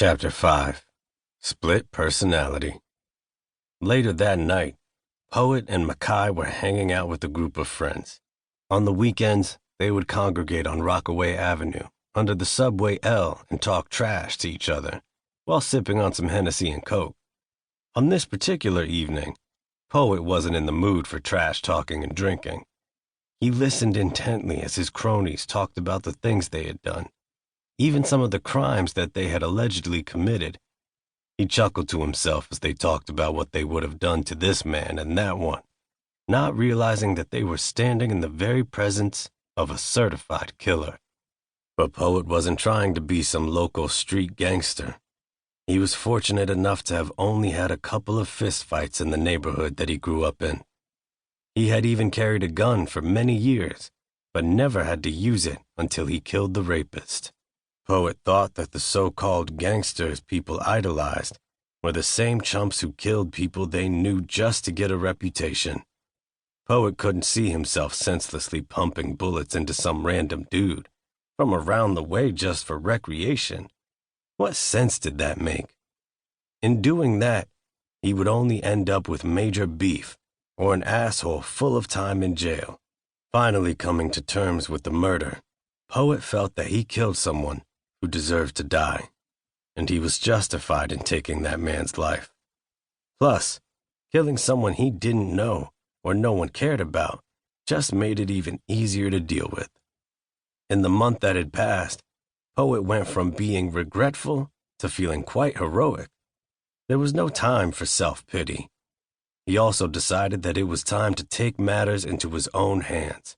Chapter 5. Split Personality. Later that night, Poet and Mackay were hanging out with a group of friends. On the weekends, they would congregate on Rockaway Avenue under the subway L and talk trash to each other while sipping on some Hennessy and Coke. On this particular evening, Poet wasn't in the mood for trash talking and drinking. He listened intently as his cronies talked about the things they had done, even some of the crimes that they had allegedly committed. He chuckled to himself as they talked about what they would have done to this man and that one, not realizing that they were standing in the very presence of a certified killer. But Poet wasn't trying to be some local street gangster. He was fortunate enough to have only had a couple of fistfights in the neighborhood that he grew up in. He had even carried a gun for many years, but never had to use it until he killed the rapist. Poet thought that the so-called gangsters people idolized were the same chumps who killed people they knew just to get a reputation. Poet couldn't see himself senselessly pumping bullets into some random dude from around the way just for recreation. What sense did that make? In doing that, he would only end up with major beef or an asshole full of time in jail. Finally coming to terms with the murder, Poet felt that he killed someone who deserved to die, and he was justified in taking that man's life. Plus, killing someone he didn't know or no one cared about just made it even easier to deal with. In the month that had passed, Poet went from being regretful to feeling quite heroic. There was no time for self-pity. He also decided that it was time to take matters into his own hands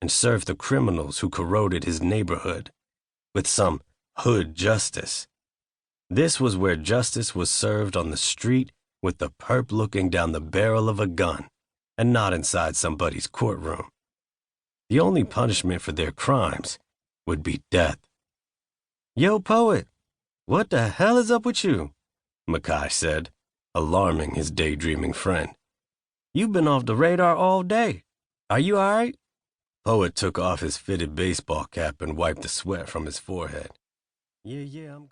and serve the criminals who corroded his neighborhood with some hood justice. This was where justice was served on the street with the perp looking down the barrel of a gun and not inside somebody's courtroom. The only punishment for their crimes would be death. "Yo, Poet, what the hell is up with you?" Mackay said, alarming his daydreaming friend. "You've been off the radar all day. Are you all right?" Poet took off his fitted baseball cap and wiped the sweat from his forehead. Yeah, I'm